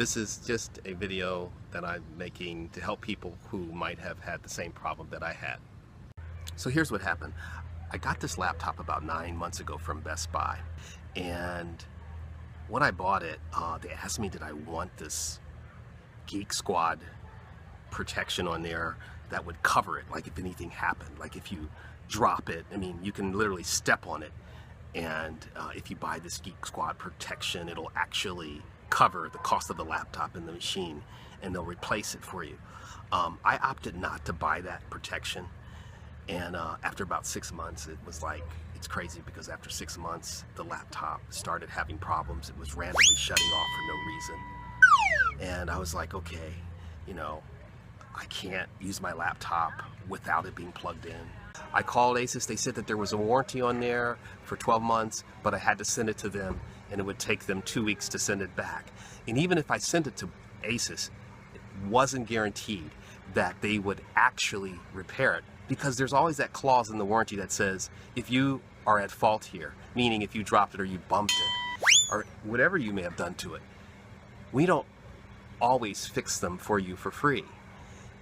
This is just a video that I'm making to help people who might have had the same problem that I had. So here's what happened. I got this laptop about 9 months ago from Best Buy, and when I bought it, they asked me did I want this Geek Squad protection on there that would cover it, like if anything happened, like if you drop it, I mean, you can literally step on it, and if you buy this Geek Squad protection, it'll actually cover the cost of the laptop and the machine, and they'll replace it for you. I opted not to buy that protection, and after about 6 months, it was like, it's crazy because after 6 months, the laptop started having problems. It was randomly shutting off for no reason. And I was like, okay, you know, I can't use my laptop without it being plugged in. I called Asus. They said that there was a warranty on there for 12 months, but I had to send it to them, and it would take them 2 weeks to send it back. And even if I sent it to Asus, it wasn't guaranteed that they would actually repair it, because there's always that clause in the warranty that says if you are at fault here, meaning if you dropped it or you bumped it or whatever you may have done to it, we don't always fix them for you for free,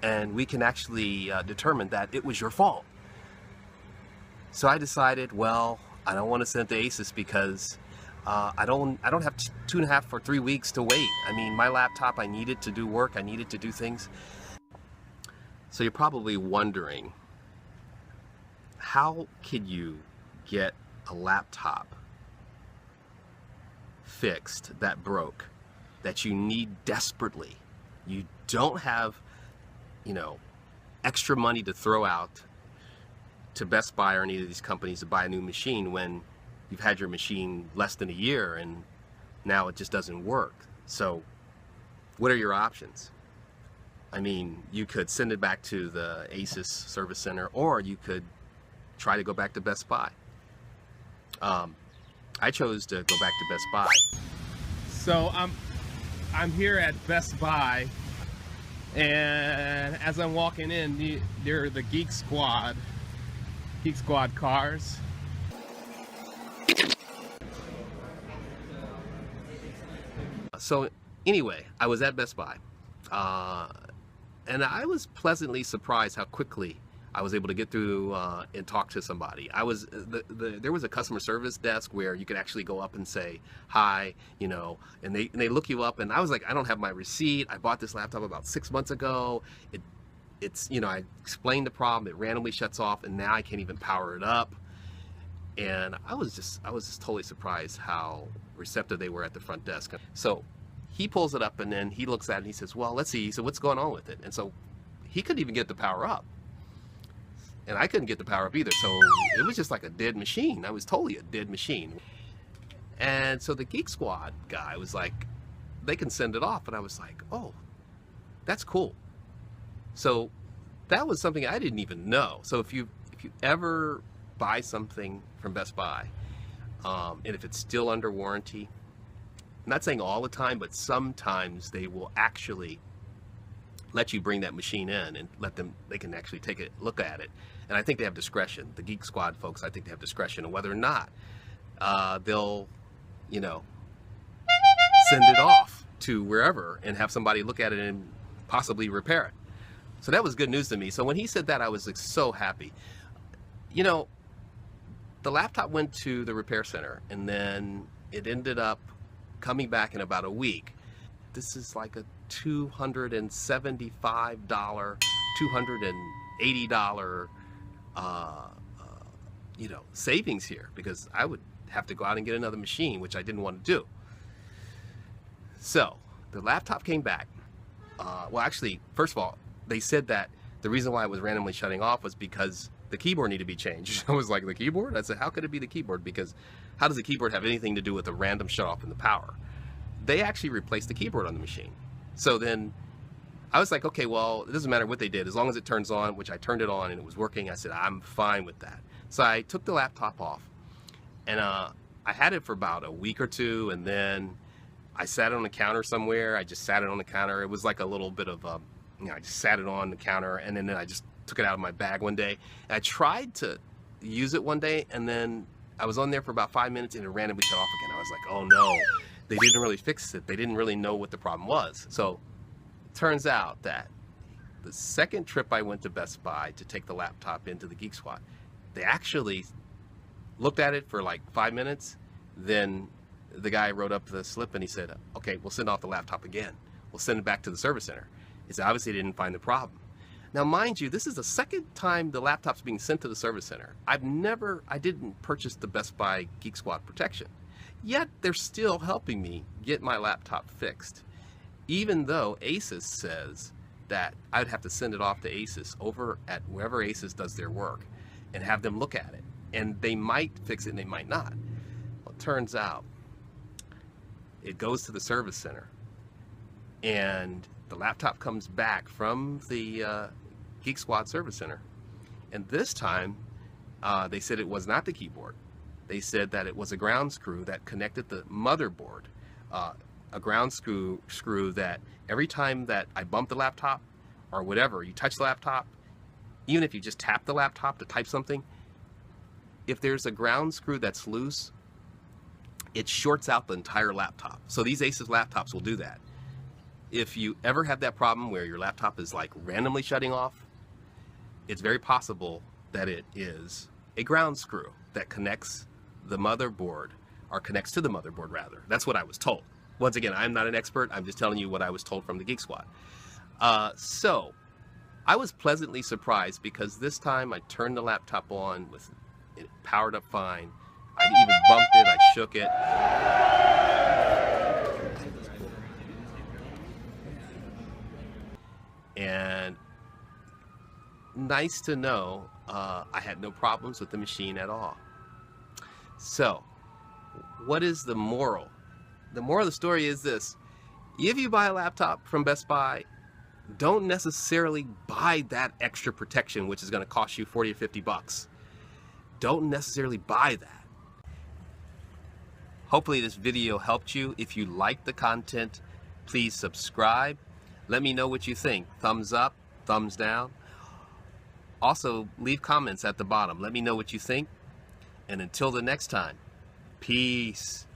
and we can actually determine that it was your fault. So I decided, well, I don't want to send it to Asus because I don't have 2.5 or 3 weeks to wait. I mean, my laptop, I need it to do work, I need it to do things. So you're probably wondering, how can you get a laptop fixed that broke, that you need desperately? You don't have, you know, extra money to throw out to Best Buy or any of these companies to buy a new machine when you've had your machine less than a year and now it just doesn't work. So what are your options? I mean, you could send it back to the Asus service center, or you could try to go back to Best Buy. I chose to go back to Best Buy. So I'm here at Best Buy, and as I'm walking in, there are the Geek Squad cars. So anyway, I was at Best Buy, and I was pleasantly surprised how quickly I was able to get through and talk to somebody. There was a customer service desk where you could actually go up and say hi, you know, and they look you up, and I was like, I don't have my receipt. I bought this laptop about 6 months ago. It's you know, I explained the problem. It randomly shuts off, and now I can't even power it up. And I was just totally surprised how receptive they were at the front desk. So he pulls it up, and then he looks at it and he says, well, let's see. He said, what's going on with it? And so he couldn't even get the power up, and I couldn't get the power up either. So it was just like a dead machine. I was totally a dead machine. And so the Geek Squad guy was like, they can send it off. And I was like, oh, that's cool. So that was something I didn't even know. So if you ever buy something from Best Buy, and if it's still under warranty, I'm not saying all the time, but sometimes they will actually let you bring that machine in and they can actually take a look at it. And I think they have discretion. The Geek Squad folks, I think they have discretion on whether or not they'll, you know, send it off to wherever and have somebody look at it and possibly repair it. So that was good news to me. So when he said that, I was like so happy. You know, the laptop went to the repair center, and then it ended up coming back in about a week. This is like a $275, $280 you know, savings here, because I would have to go out and get another machine, which I didn't want to do. So the laptop came back. Well, actually, first of all, they said that the reason why it was randomly shutting off was because the keyboard needed to be changed. I was like, the keyboard? I said, how could it be the keyboard? Because how does the keyboard have anything to do with the random shut off in the power? They actually replaced the keyboard on the machine. So then I was like, okay, well, it doesn't matter what they did, as long as it turns on, which I turned it on and it was working. I said, I'm fine with that. So I took the laptop off, and I had it for about a week or two, and then I sat it on the counter somewhere. I just sat it on the counter. It was like a little bit of, you know, I just sat it on the counter, and then I just took it out of my bag one day. And I tried to use it one day, and then I was on there for about 5 minutes, and it randomly shut off again. I was like, oh no, they didn't really fix it. They didn't really know what the problem was. So it turns out that the second trip I went to Best Buy to take the laptop into the Geek Squad, they actually looked at it for like 5 minutes. Then the guy wrote up the slip and he said, okay, we'll send off the laptop again. We'll send it back to the service center. It's obviously didn't find the problem. Now, mind you, this is the second time the laptop's being sent to the service center. I didn't purchase the Best Buy Geek Squad Protection. Yet they're still helping me get my laptop fixed. Even though Asus says that I'd have to send it off to Asus over at wherever Asus does their work and have them look at it. And they might fix it and they might not. Well, it turns out it goes to the service center and the laptop comes back from the Geek Squad Service Center, and this time they said it was not the keyboard. They said that it was a ground screw that connected the motherboard, a ground screw that every time that I bump the laptop or whatever, you touch the laptop, even if you just tap the laptop to type something, if there's a ground screw that's loose, it shorts out the entire laptop. So these Asus laptops will do that. If you ever have that problem where your laptop is like randomly shutting off, it's very possible that it is a ground screw that connects the motherboard, or connects to the motherboard rather. That's what I was told. Once again, I'm not an expert. I'm just telling you what I was told from the Geek Squad. So I was pleasantly surprised because this time I turned the laptop on with it powered up fine. I even bumped it, I shook it. And nice to know I had no problems with the machine at all. So, what is the moral? The moral of the story is this: if you buy a laptop from Best Buy, don't necessarily buy that extra protection, which is going to cost you 40 or 50 bucks. Don't necessarily buy that. Hopefully this video helped you. If you like the content, please subscribe. Let me know what you think. Thumbs up, thumbs down. Also, leave comments at the bottom. Let me know what you think. And until the next time, peace.